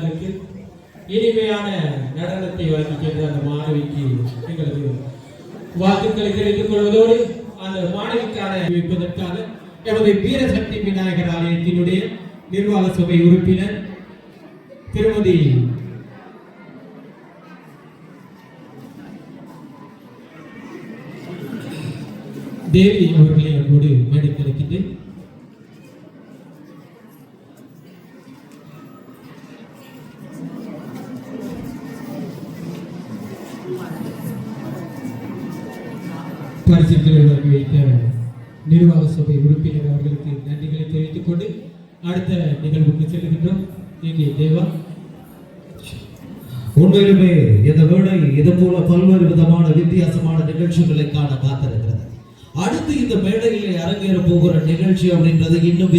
பிள்ளைகளுக்கு இனிமையான நடனத்தை வழங்கி சென்ற அந்த மாணவிக்கு எங்களது வாழ்த்துக்களை தெரிவித்துக் கொள்வதோடு அந்த மாணவிக்கான வைப்பதற்காக எமது வீரசக்தி விநாயகர் ஆலயத்தினுடைய நிர்வாக சபை உறுப்பினர் திருமதி தேவி அவர்களை அன்போடு மேடைத்திருக்கின்றேன். பரிசுகளை வழங்கி வைத்த நிர்வாக சபை உறுப்பினர் அவர்களுக்கு நன்றிகளை தெரிவித்துக் கொண்டு அடுத்த நிகழ்வுக்கு செல்கின்றோம். இங்கே தேவா. உண்மையிலுமே இந்த வேளை இது போல பல்வேறு விதமான வித்தியாசமான நிகழ்ச்சிகளை காண காத்திருக்கிறது. அடுத்து இந்த மேடையிலே அரங்கேற போகிற நிகழ்ச்சி அப்படின்றது இன்னும்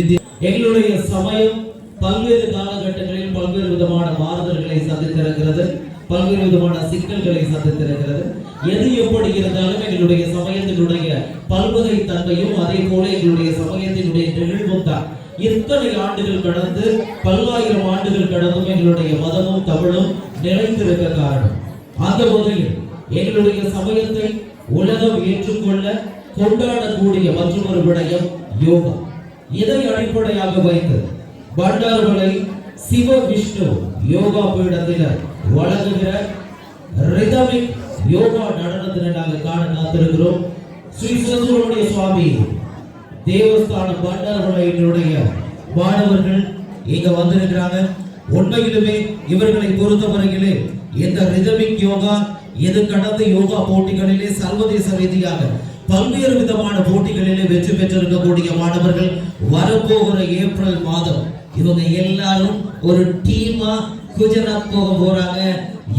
எங்களுடைய சமயம் பல்வேறு காலகட்டங்களில் பல்வேறு விதமான மாறுதல்களை சந்தித்திருக்கிறது, பல்வேறு விதமான சிக்கல்களை சந்தித்திருக்கிறது. எது எப்படி இருந்தாலும் எங்களுடைய சமயத்தினுடைய பல்வகை தன்மையும் அதே போல எங்களுடைய சமயத்தினுடைய நிகழ்வும் தான். இத்தனை ஆண்டுகள் கடந்து பல்லாயிரம் ஆண்டுகள் கடந்தும் எங்களுடைய மதமும் தமிழும் நிலைத்திருக்க காரணம். அந்த வகையில் எங்களுடைய சமயத்தை உலகம் ஏற்றுக்கொள்ள கொண்டாடக்கூடிய மற்றொரு விடயம் யோகா. இதை அடிப்படையாக வைத்து பண்டார்வளை சிவ விஷ்ணு யோகா பீடத்தில் வழங்குகிற ரிதமிக் யோகா நடனத்தினை நாங்கள் காண காத்திருக்கிறோம். ஸ்ரீ சுந்தரமுடைய சுவாமி தேவஸ்தான பண்டார்வளையினுடைய மாணவர்கள் இங்க வந்திருக்கிறாங்க. உண்மையிலுமே இவர்களை பொறுத்தவரையிலே இந்த ரிதமிக் யோகா இது கடந்த யோகா போட்டிகளிலே சர்வதேச ரீதியாக பல்வேறு விதமான போட்டிகளிலே வெற்றி பெற்றிருக்கக்கூடிய மாணவர்கள் வரப்போகிற ஏப்ரல் மாதம் இவங்க எல்லாரும் ஒரு டீமா குஜராத் போக போறாங்க.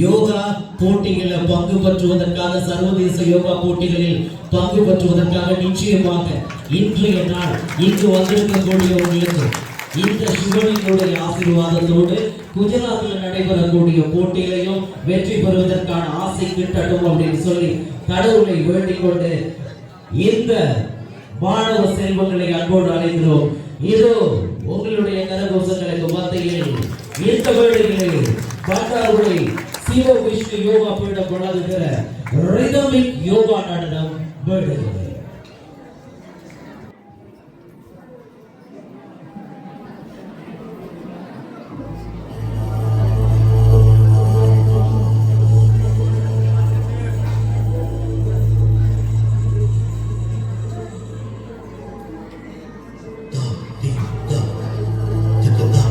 யோகா போட்டிகளில் பங்கு பெற்றுவதற்காக, சர்வதேச யோகா போட்டிகளில் பங்கு பெற்றுவதற்காக நிச்சயமாக இன்றைய நாள் இங்கு வந்திருக்கக்கூடியவர்களுக்கு இந்த சிவனினுடைய ஆசீர்வாதத்தோடு குஜராத்தில் நடைபெறக்கூடிய போட்டியிலையும் வெற்றி பெறுவதற்கான ஆசை கிட்டட்டும் அப்படின்னு சொல்லி கடவுளை வேண்டிக் கொண்டு இந்த மாணவ செல்வங்களை அன்போடு அழைக்கிறோம். இதோ உங்களுடைய கரகோஷங்களுக்கு மத்தியில் இந்த வேளைகளில் பண்டார்வளை சிவ விஷ்ணு யோகா பீடம் வழங்குகிற ரிதமிக் யோகா நடனம் வேண்டுகிறது. Jagada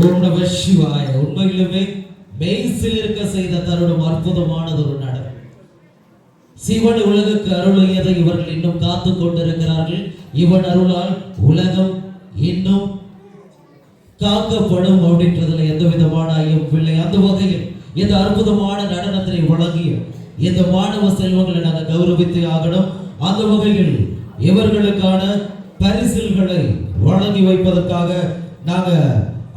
ஓம் நம சிவாய. உண்மையிலுமே மெய்சில் இருக்க செய்த தருணம் அற்புதமானது ஒரு நடம். சிவன் உலகுக்கு அருளியதை இவர்கள் இன்னும் காத்து கொண்டிருக்கிறார்கள். இவன் அருளால் உலகம் இன்னும் காக்கப்படும் அப்படின்றதுல எந்த விதமான ஐயம் இல்லை. அந்த வகையில் இந்த அற்புதமான நடனத்தினை வழங்கிய இந்த மாணவ செல்வங்களை நாங்கள் கௌரவித்து ஆகணும். அந்த வகையில் இவர்களுக்கான பரிசில்களை வழங்கி வைப்பதற்காக நாங்கள்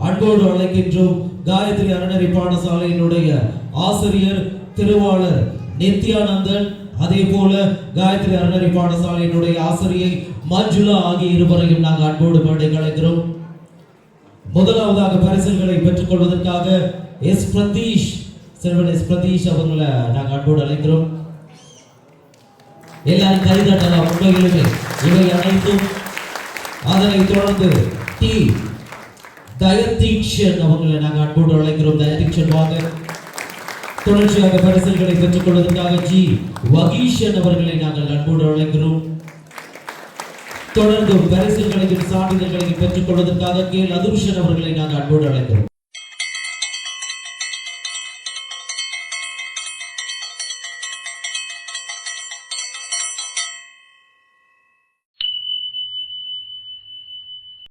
அன்போடு அழைக்கின்றோம். காயத்ரி அறநெறி பாடசாலையினுடைய ஆசிரியர் திருவாளர் நித்யானந்தன், அதே போல காயத்ரி அறநெறி பாடசாலையினுடைய ஆசிரியை மஞ்சுளா ஆகிய இருவரையும் நாங்கள் அன்போடு மேடைக்கு அழைக்கிறோம். முதலாவதாக பரிசுகளை பெற்றுக் கொள்வதற்காக செல்வன் எஸ் பிரதீஷ் அவர்களை நாங்கள் அன்போடு அழைக்கிறோம். எல்லாரும் கைதட்டலாம். உண்மையிலுமே இவை அனைத்தும். அதனைத் தொடர்ந்து டி தயதீக்ஷன் அவர்களை நாங்கள் அன்போடு அழைக்கிறோம். தயதீக்ஷன் வாங்க. தொடர்ச்சியாக பரிசுகளை பெற்றுக் கொள்வதற்காக ஜி வகீஷன் அவர்களை நாங்கள் அன்போடு அழைக்கிறோம். தொடர்ந்து பரிசுகளையும் சான்றிதழ்களையும் பெற்றுக் கொள்வதற்காக கே லதுர்ஷன் அவர்களை நாங்கள் அன்போடு அழைக்கிறோம்.